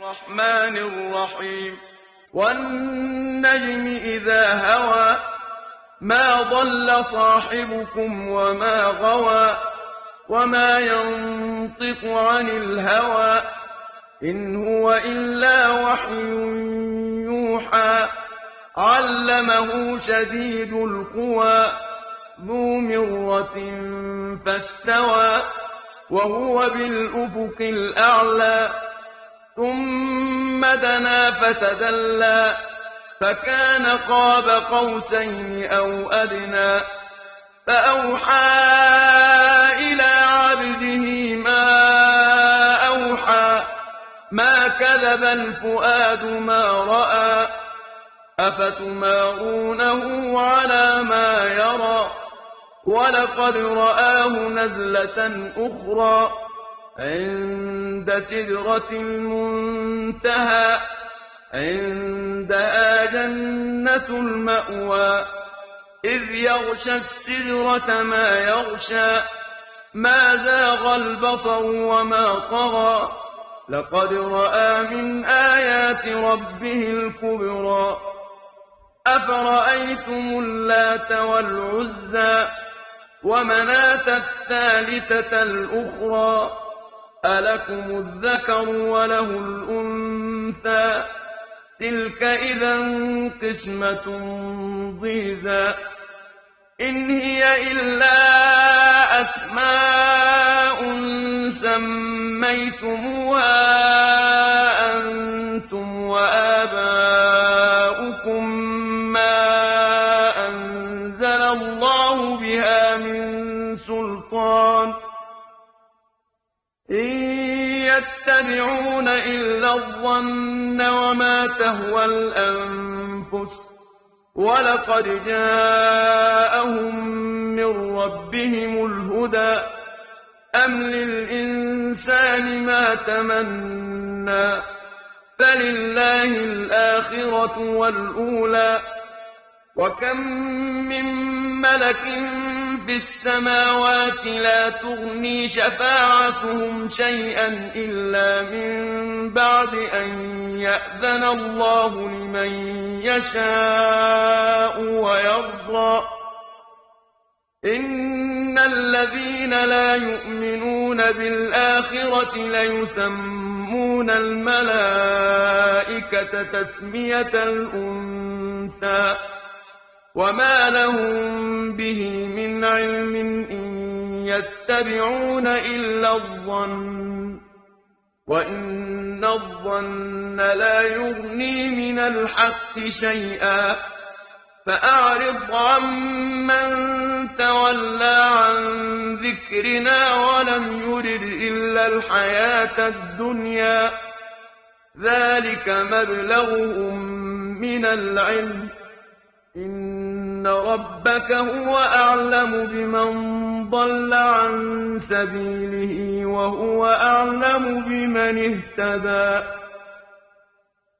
الرحمن الرحيم والنجم إذا هوى ما ضل صاحبكم وما غوى وما ينطق عن الهوى إن هو إلا وحي يوحى علمه شديد القوى ذو مرة فاستوى وهو بالأفق الأعلى ثم دنا فتدلى فكان قاب قوسين أو أدنى فأوحى إلى عبده ما أوحى ما كذب الفؤاد ما رأى أفتمارونه على ما يرى ولقد رآه نزلة أخرى عند سدرة المنتهى عندها جنة المأوى إذ يغشى السدرة ما يغشى ما زاغ البصر وما طغى لقد رأى من آيات ربه الكبرى أفرأيتم اللات والعزى ومناة الثالثة الأخرى ألكم الذكر وله الأنثى تلك إذا قسمة ضيزى إن هي إلا أسماء سميتموها أنتم وآباؤكم ما أنزل الله بها من سلطان إن يتبعون إلا الظن وما تهوى الأنفس ولقد جاءهم من ربهم الهدى أم للإنسان ما تمنى فلله الآخرة والأولى وكم من ملك في السماوات لا تغني شفاعتهم شيئا إلا من بعد أن يأذن الله لمن يشاء ويرضى إن الذين لا يؤمنون بالآخرة ليسمون الملائكة تسمية الأنثى وما لهم به من علم إن يتبعون إلا الظن وإن الظن لا يغني من الحق شيئا فأعرض عمن تولى عن ذكرنا ولم يرد إلا الحياة الدنيا ذلك مبلغهم من العلم إن ربك هو أعلم بمن ضل عن سبيله وهو أعلم بمن اهتدى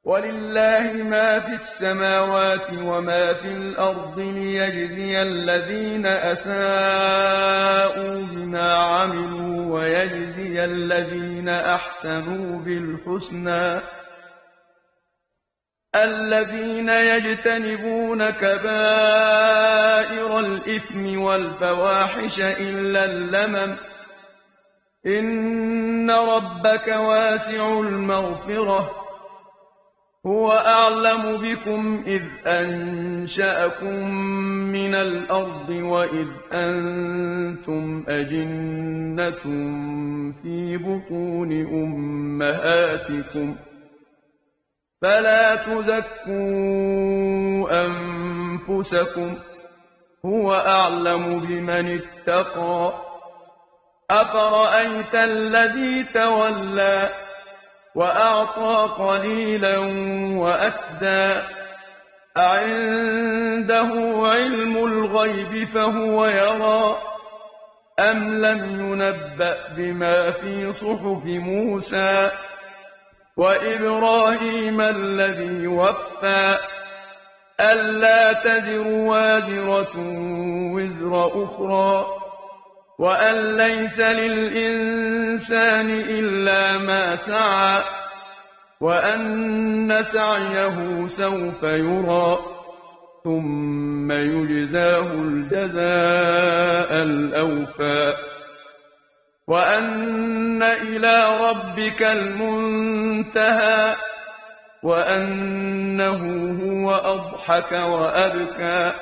ولله ما في السماوات وما في الأرض ليجزي الذين أساءوا بما عملوا ويجزي الذين أحسنوا بالحسنى الذين يجتنبون كبائر الإثم والفواحش إلا اللمم إن ربك واسع المغفرة هو أعلم بكم إذ أنشأكم من الأرض وإذ أنتم أجنة في بطون أمهاتكم فلا تزكوا أنفسكم هو أعلم بمن اتقى أفرأيت الذي تولى وأعطى قليلا وأكدى أعنده علم الغيب فهو يرى أم لم ينبأ بما في صحف موسى وإبراهيم الذي وفى ألا تزر وازرة وزر أخرى وأن ليس للإنسان إلا ما سعى وأن سعيه سوف يرى ثم يجزاه الجزاء الأوفى وأن إلى ربك المنتهى وأنه هو أضحك وأبكى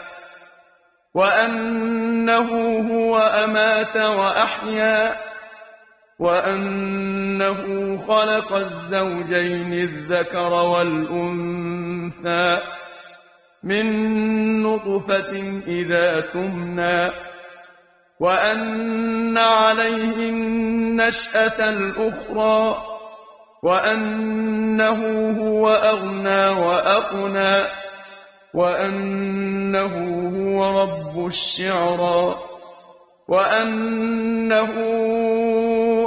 وأنه هو أمات وأحيا وأنه خلق الزوجين الذكر والأنثى من نطفة إذا تمنى وأن عليه النشأة الأخرى وأنه هو أغنى وأقنى وأنه هو رب الشعرى وأنه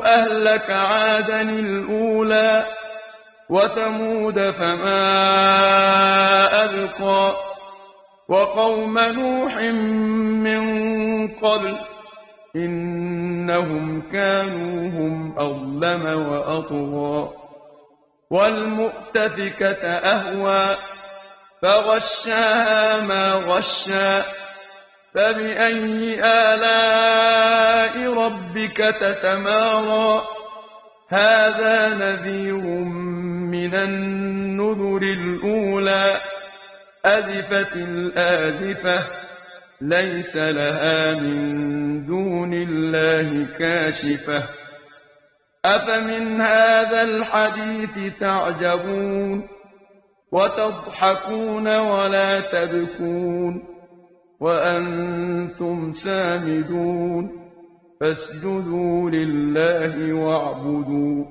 أهلك عادا الأولى وثمود فما أبقى وقوم نوح من قبل إنهم كانوا هم أظلم وأطغى والمؤتفكة أهوى فغشاها ما غشى فبأي آلاء ربك تتمارى هذا نذير من النذر الأولى أزفت الآزفة ليس لها من دون الله كاشفة أفمن هذا الحديث تعجبون وتضحكون ولا تبكون وأنتم سامدون فاسجدوا لله واعبدوا